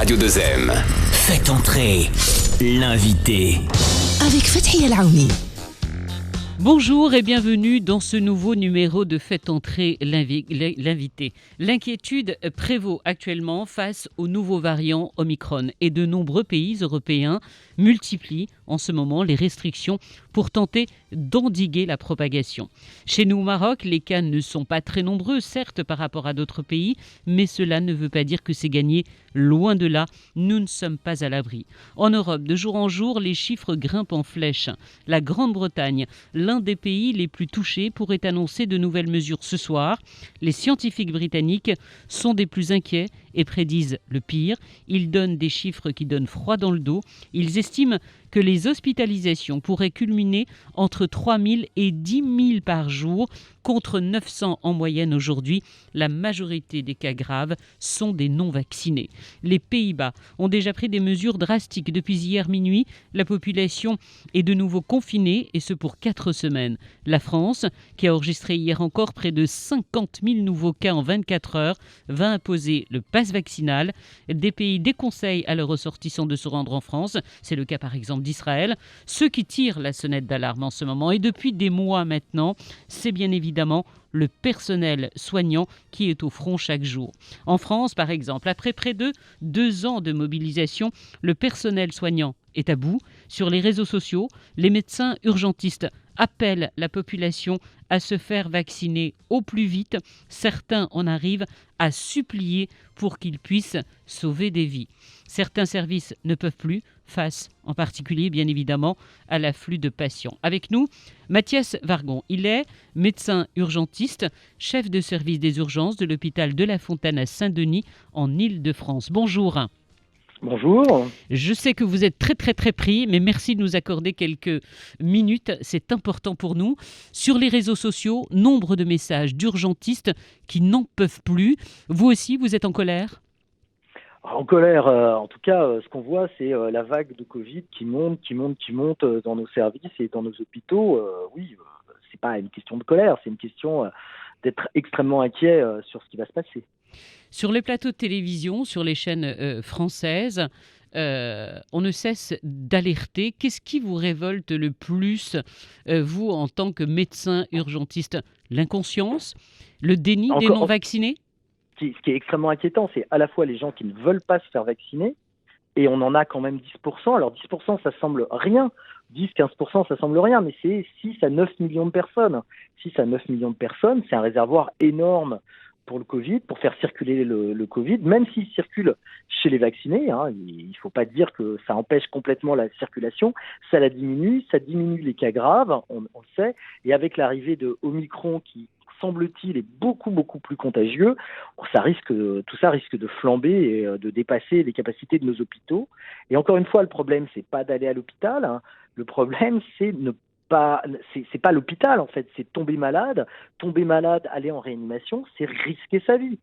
Radio 2M. Faites entrer l'invité. Avec Fathia El Aouni. Bonjour et bienvenue dans ce nouveau numéro de Faites entrer l'invité. L'inquiétude prévaut actuellement face au nouveau variant Omicron et de nombreux pays européens multiplient en ce moment les restrictions pour tenter d'endiguer la propagation. Chez nous au Maroc, les cas ne sont pas très nombreux, certes par rapport à d'autres pays, mais cela ne veut pas dire que c'est gagné. Loin de là, nous ne sommes pas à l'abri. En Europe, de jour en jour, les chiffres grimpent en flèche. La Grande-Bretagne, l'un des pays les plus touchés, pourrait annoncer de nouvelles mesures ce soir. Les scientifiques britanniques sont des plus inquiets et prédisent le pire. Ils donnent des chiffres qui donnent froid dans le dos. Ils estiment que les hospitalisations pourraient culminer entre 3 000 et 10 000 par jour, contre 900 en moyenne aujourd'hui. La majorité des cas graves sont des non-vaccinés. Les Pays-Bas ont déjà pris des mesures drastiques. Depuis hier minuit, la population est de nouveau confinée, et ce pour 4 semaines. La France, qui a enregistré hier encore près de 50 000 nouveaux cas en 24 heures, va imposer le pass vaccinal. Des pays déconseillent à leurs ressortissants de se rendre en France. C'est le cas par exemple d'Israël. Ceux qui tirent la sonnette d'alarme en ce moment, et depuis des mois maintenant, c'est bien évidemment le personnel soignant qui est au front chaque jour. En France, par exemple, après près de 2 ans de mobilisation, le personnel soignant est à bout. Sur les réseaux sociaux, les médecins urgentistes appellent la population à se faire vacciner au plus vite. Certains en arrivent à supplier pour qu'ils puissent sauver des vies. Certains services ne peuvent plus, face en particulier, bien évidemment, à l'afflux de patients. Avec nous, Mathias Vargon. Il est médecin urgentiste, chef de service des urgences de l'hôpital de La Fontaine à Saint-Denis, en Île-de-France. Bonjour. Bonjour. Je sais que vous êtes très pris, mais merci de nous accorder quelques minutes. C'est important pour nous. Sur les réseaux sociaux, nombre de messages d'urgentistes qui n'en peuvent plus. Vous aussi, vous êtes en colère ? En colère, en tout cas, ce qu'on voit, c'est la vague de Covid qui monte dans nos services et dans nos hôpitaux. C'est pas une question de colère, c'est une question d'être extrêmement inquiet sur ce qui va se passer. Sur les plateaux de télévision, sur les chaînes françaises, on ne cesse d'alerter. Qu'est-ce qui vous révolte le plus, vous, en tant que médecin urgentiste ? L'inconscience ? Le déni des non-vaccinés ? Ce qui est extrêmement inquiétant, c'est à la fois les gens qui ne veulent pas se faire vacciner, et on en a quand même 10%. Alors 10%, ça semble rien. 10-15%, ça semble rien, mais c'est 6 à 9 millions de personnes. 6 à 9 millions de personnes, c'est un réservoir énorme pour le Covid, pour faire circuler le Covid, même s'il circule chez les vaccinés. Il ne faut pas dire que ça empêche complètement la circulation. Ça la diminue, ça diminue les cas graves, on le sait. Et avec l'arrivée de Omicron qui semble-t-il, est beaucoup plus contagieux, tout ça risque de flamber et de dépasser les capacités de nos hôpitaux. Et encore une fois, le problème, c'est pas d'aller à l'hôpital. Le problème, c'est pas l'hôpital, en fait, c'est tomber malade, aller en réanimation, c'est risquer sa vie.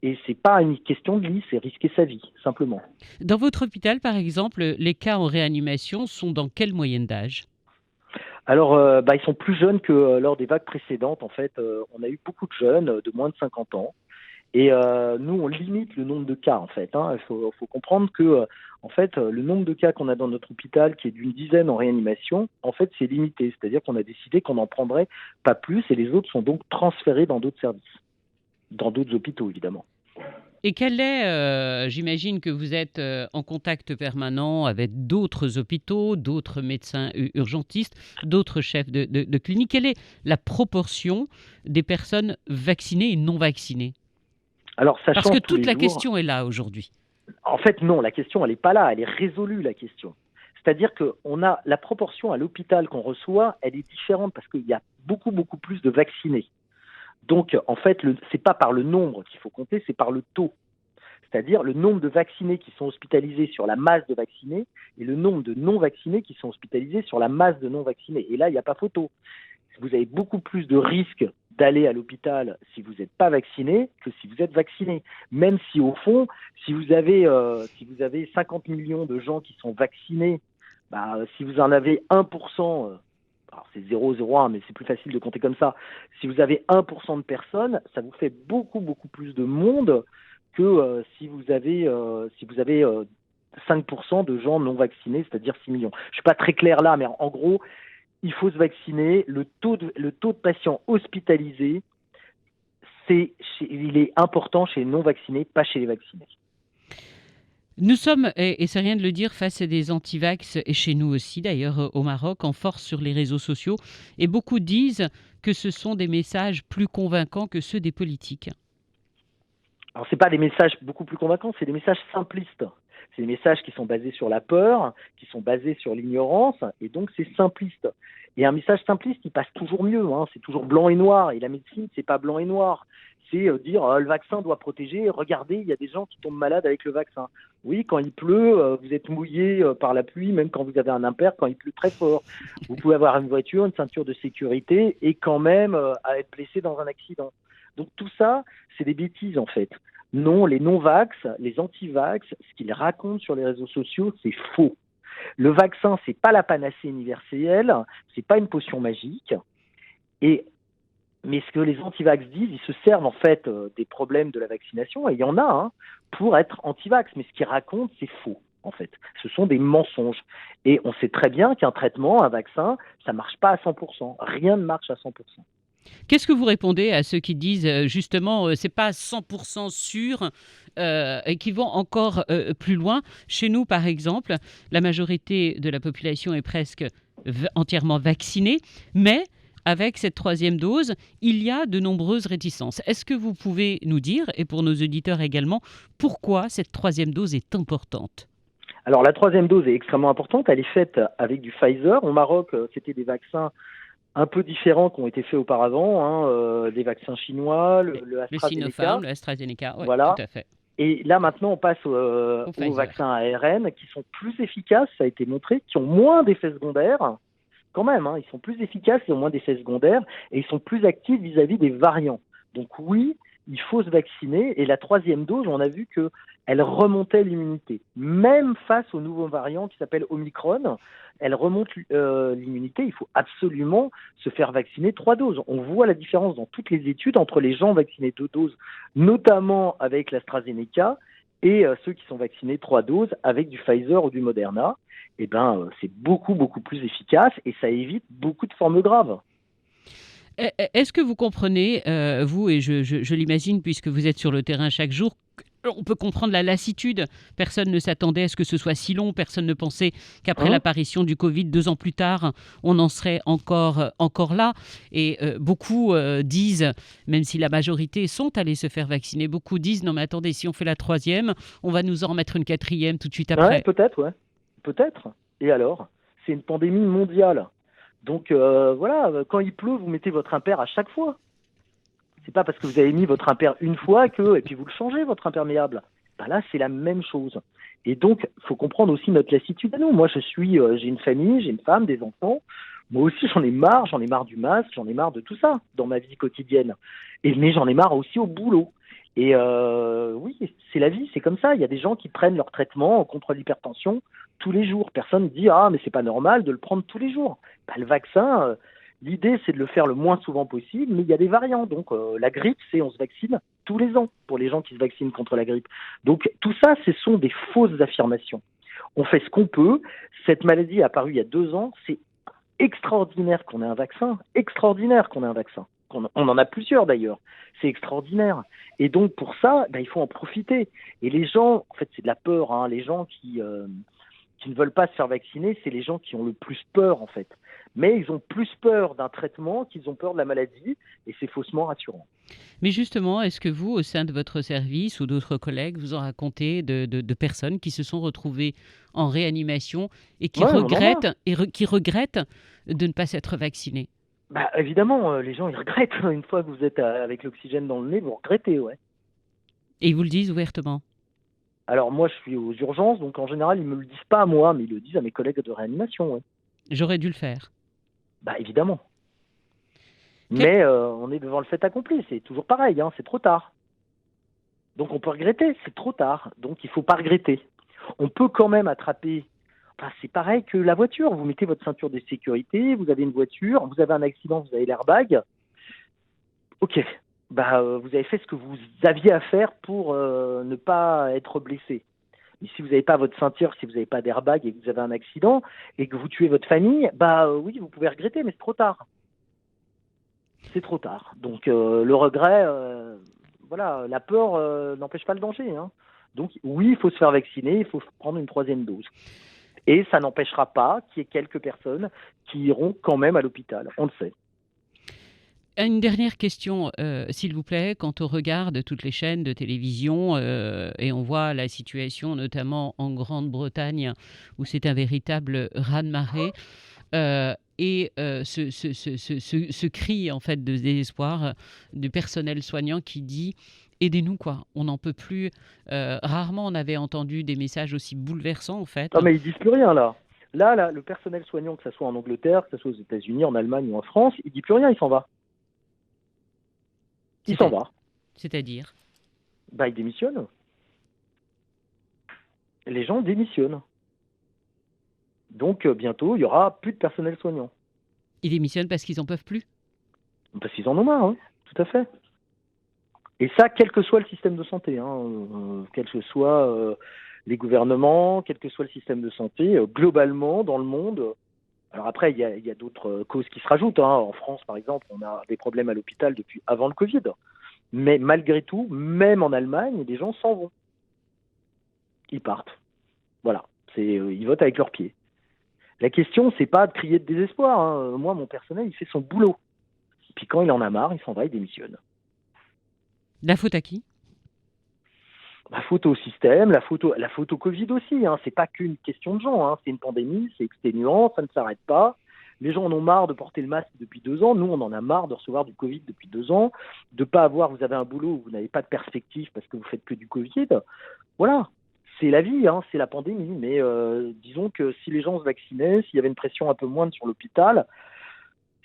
Et c'est pas une question de lit, c'est risquer sa vie, simplement. Dans votre hôpital, par exemple, les cas en réanimation sont dans quelle moyenne d'âge ? Alors, ils sont plus jeunes que lors des vagues précédentes. En fait, on a eu beaucoup de jeunes de moins de 50 ans. Et nous, on limite le nombre de cas, en fait. Il faut comprendre que, en fait, le nombre de cas qu'on a dans notre hôpital, qui est d'une dizaine en réanimation, en fait, c'est limité. C'est-à-dire qu'on a décidé qu'on n'en prendrait pas plus, et les autres sont donc transférés dans d'autres services, dans d'autres hôpitaux, évidemment. Et quel est, j'imagine que vous êtes en contact permanent avec d'autres hôpitaux, d'autres médecins urgentistes, d'autres chefs de clinique. Quelle est la proportion des personnes vaccinées et non vaccinées ? Alors, ça Parce change que tous les toute la jours. question est là aujourd'hui. En fait, non, la question, elle n'est pas là, elle est résolue, la question. C'est-à-dire que la proportion à l'hôpital qu'on reçoit, elle est différente parce qu'il y a beaucoup plus de vaccinés. Donc, en fait, c'est pas par le nombre qu'il faut compter, c'est par le taux. C'est-à-dire le nombre de vaccinés qui sont hospitalisés sur la masse de vaccinés et le nombre de non-vaccinés qui sont hospitalisés sur la masse de non-vaccinés. Et là, il n'y a pas photo. Vous avez beaucoup plus de risques d'aller à l'hôpital si vous n'êtes pas vacciné que si vous êtes vacciné. Même si, au fond, si vous avez 50 millions de gens qui sont vaccinés, si vous en avez 1%, alors c'est 0,01, mais c'est plus facile de compter comme ça. Si vous avez 1% de personnes, ça vous fait beaucoup plus de monde que si vous avez 5% de gens non vaccinés, c'est-à-dire 6 millions. Je ne suis pas très clair là, mais en gros, il faut se vacciner. Le taux de patients hospitalisés, il est important chez les non-vaccinés, pas chez les vaccinés. Nous sommes, et c'est rien de le dire, face à des antivax, et chez nous aussi d'ailleurs au Maroc, en force sur les réseaux sociaux. Et beaucoup disent que ce sont des messages plus convaincants que ceux des politiques. Alors, ce n'est pas des messages beaucoup plus convaincants, c'est des messages simplistes. C'est des messages qui sont basés sur la peur, qui sont basés sur l'ignorance, et donc c'est simpliste. Et un message simpliste, il passe toujours mieux, hein. C'est toujours blanc et noir, et la médecine, c'est pas blanc et noir. C'est dire le vaccin doit protéger, regardez, il y a des gens qui tombent malades avec le vaccin. Oui, quand il pleut, vous êtes mouillé par la pluie, même quand vous avez un impair, quand il pleut très fort. Vous pouvez avoir une voiture, une ceinture de sécurité, et quand même être blessé dans un accident. Donc tout ça, c'est des bêtises en fait. Non, les non-vax, les anti-vax, ce qu'ils racontent sur les réseaux sociaux, c'est faux. Le vaccin, c'est pas la panacée universelle, c'est pas une potion magique. Mais ce que les anti-vax disent, ils se servent en fait des problèmes de la vaccination, et il y en a, pour être anti-vax. Mais ce qu'ils racontent, c'est faux, en fait. Ce sont des mensonges. Et on sait très bien qu'un traitement, un vaccin, ça marche pas à 100%. Rien ne marche à 100%. Qu'est-ce que vous répondez à ceux qui disent justement c'est pas 100% sûr et qui vont encore plus loin? Chez nous, par exemple, la majorité de la population est presque entièrement vaccinée, mais avec cette troisième dose, il y a de nombreuses réticences. Est-ce que vous pouvez nous dire, et pour nos auditeurs également, pourquoi cette troisième dose est importante? Alors la troisième dose est extrêmement importante. Elle est faite avec du Pfizer. Au Maroc, c'était des vaccins un peu différents qui ont été faits auparavant, des vaccins chinois, le AstraZeneca. Le Sinopharm, le AstraZeneca, oui, voilà. Tout à fait. Et là, maintenant, on passe aux vaccins ARN qui sont plus efficaces, ça a été montré, qui ont moins d'effets secondaires. Quand même, ils sont plus efficaces, ils ont moins d'effets secondaires et ils sont plus actifs vis-à-vis des variants. Donc oui, il faut se vacciner. Et la troisième dose, on a vu qu'elle remontait l'immunité. Même face au nouveau variant qui s'appelle Omicron, elle remonte l'immunité. Il faut absolument se faire vacciner 3 doses. On voit la différence dans toutes les études entre les gens vaccinés 2 doses, notamment avec l'AstraZeneca, et ceux qui sont vaccinés 3 doses avec du Pfizer ou du Moderna. C'est beaucoup, beaucoup plus efficace et ça évite beaucoup de formes graves. Est-ce que vous comprenez, vous, et je l'imagine puisque vous êtes sur le terrain chaque jour, on peut comprendre la lassitude. Personne ne s'attendait à ce que ce soit si long. Personne ne pensait qu'après l'apparition du Covid, 2 ans plus tard, on en serait encore là. Et beaucoup disent, même si la majorité sont allés se faire vacciner, beaucoup disent, non mais attendez, si on fait la troisième, on va nous en remettre une quatrième tout de suite après. Peut-être. Et alors? C'est une pandémie mondiale. Donc quand il pleut, vous mettez votre impair à chaque fois. C'est pas parce que vous avez mis votre impair une fois et puis vous le changez, votre imperméable. Là, c'est la même chose. Et donc, il faut comprendre aussi notre lassitude à nous. Moi, j'ai une famille, j'ai une femme, des enfants. Moi aussi, j'en ai marre du masque, j'en ai marre de tout ça dans ma vie quotidienne. Mais j'en ai marre aussi au boulot. Et oui, c'est la vie, c'est comme ça. Il y a des gens qui prennent leur traitement contre l'hypertension tous les jours. Personne ne dit « Ah, mais c'est pas normal de le prendre tous les jours ». Le vaccin, l'idée, c'est de le faire le moins souvent possible, mais il y a des variants. Donc, la grippe, on se vaccine tous les ans pour les gens qui se vaccinent contre la grippe. Donc, tout ça, ce sont des fausses affirmations. On fait ce qu'on peut. Cette maladie est apparue il y a 2 ans. C'est extraordinaire qu'on ait un vaccin. On en a plusieurs d'ailleurs. C'est extraordinaire. Et donc, pour ça, il faut en profiter. Et les gens, en fait, c'est de la peur. Les gens qui ne veulent pas se faire vacciner, c'est les gens qui ont le plus peur, en fait. Mais ils ont plus peur d'un traitement qu'ils ont peur de la maladie, et c'est faussement rassurant. Mais justement, est-ce que vous, au sein de votre service ou d'autres collègues, vous en racontez de personnes qui se sont retrouvées en réanimation et qui regrettent de ne pas s'être vaccinées? Évidemment, les gens, ils regrettent. Une fois que vous êtes avec l'oxygène dans le nez, vous regrettez, ouais. Et ils vous le disent ouvertement? Alors moi, je suis aux urgences, donc en général, ils ne me le disent pas à moi, mais ils le disent à mes collègues de réanimation, ouais. J'aurais dû le faire. Évidemment. Mais on est devant le fait accompli, c'est toujours pareil, c'est trop tard. Donc on peut regretter, c'est trop tard, donc il ne faut pas regretter. On peut quand même attraper, c'est pareil que la voiture, vous mettez votre ceinture de sécurité, vous avez une voiture, vous avez un accident, vous avez l'airbag. Ok, vous avez fait ce que vous aviez à faire pour ne pas être blessé. Mais si vous n'avez pas votre ceinture, si vous n'avez pas d'airbag et que vous avez un accident et que vous tuez votre famille, oui, vous pouvez regretter, mais c'est trop tard. C'est trop tard. Donc le regret, la peur n'empêche pas le danger. Hein. Donc oui, il faut se faire vacciner, il faut prendre une 3e dose. Et ça n'empêchera pas qu'il y ait quelques personnes qui iront quand même à l'hôpital. On le sait. Une dernière question, s'il vous plaît. Quand on regarde toutes les chaînes de télévision et on voit la situation, notamment en Grande-Bretagne, où c'est un véritable raz-de-marée, ce cri en fait de désespoir du personnel soignant qui dit aidez-nous, quoi, on n'en peut plus. Rarement on avait entendu des messages aussi bouleversants en fait. Non mais ils disent plus rien là. Là, le personnel soignant, que ce soit en Angleterre, que ce soit aux États-Unis, en Allemagne ou en France, il dit plus rien, il s'en va. Il s'en va. C'est-à-dire il démissionne. Les gens démissionnent. Donc bientôt, il n'y aura plus de personnel soignant. Ils démissionnent parce qu'ils n'en peuvent plus? Parce qu'ils en ont marre, oui, tout à fait. Et ça, quel que soit le système de santé, quels que soient les gouvernements, quel que soit le système de santé, globalement, dans le monde. Alors après, il y a d'autres causes qui se rajoutent. En France, par exemple, on a des problèmes à l'hôpital depuis avant le Covid. Mais malgré tout, même en Allemagne, les gens s'en vont. Ils partent. Voilà. Ils votent avec leurs pieds. La question, c'est pas de crier de désespoir. Moi, mon personnel, il fait son boulot. Puis quand il en a marre, il s'en va, il démissionne. La faute à qui? La faute au système, la faute au Covid aussi. C'est pas qu'une question de gens. C'est une pandémie, c'est exténuant, ça ne s'arrête pas. Les gens en ont marre de porter le masque depuis 2 ans. Nous, on en a marre de recevoir du Covid depuis 2 ans, de pas avoir. Vous avez un boulot où vous n'avez pas de perspective parce que vous faites que du Covid. Voilà. C'est la vie, c'est la pandémie. Mais disons que si les gens se vaccinaient, s'il y avait une pression un peu moindre sur l'hôpital,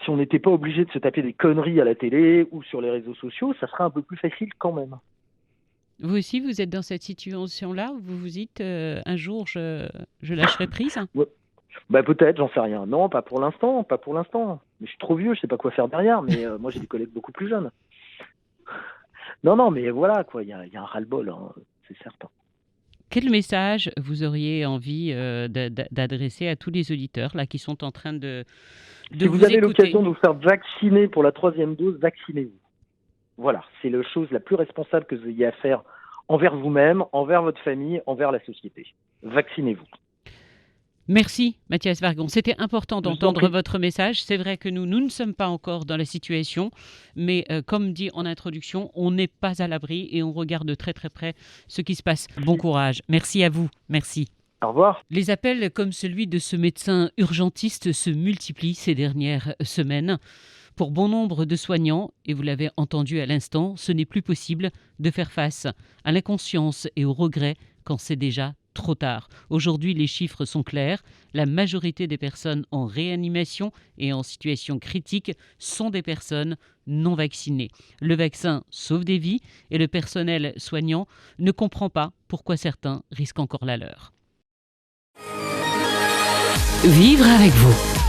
si on n'était pas obligé de se taper des conneries à la télé ou sur les réseaux sociaux, ça serait un peu plus facile quand même. Vous aussi, vous êtes dans cette situation-là où vous vous dites un jour je lâcherai prise? Ouais. Peut-être, j'en sais rien. Non, pas pour l'instant. Mais je suis trop vieux, je sais pas quoi faire derrière. Mais moi, j'ai des collègues beaucoup plus jeunes. Non, mais voilà, quoi. Il y a un ras-le-bol, c'est certain. Quel message vous auriez envie d'adresser à tous les auditeurs là qui sont en train de si vous avez l'occasion de vous faire vacciner pour la 3e dose, vaccinez-vous. Voilà, c'est la chose la plus responsable que vous ayez à faire envers vous-même, envers votre famille, envers la société. Vaccinez-vous. Merci Mathias Vargon. C'était important d'entendre votre message. C'est vrai que nous ne sommes pas encore dans la situation, mais comme dit en introduction, on n'est pas à l'abri et on regarde de très très près ce qui se passe. Bon courage. Merci à vous. Merci. Au revoir. Les appels comme celui de ce médecin urgentiste se multiplient ces dernières semaines. Pour bon nombre de soignants, et vous l'avez entendu à l'instant, ce n'est plus possible de faire face à l'inconscience et au regret quand c'est déjà trop tard. Aujourd'hui, les chiffres sont clairs. La majorité des personnes en réanimation et en situation critique sont des personnes non vaccinées. Le vaccin sauve des vies et le personnel soignant ne comprend pas pourquoi certains risquent encore la leur. Vivre avec vous.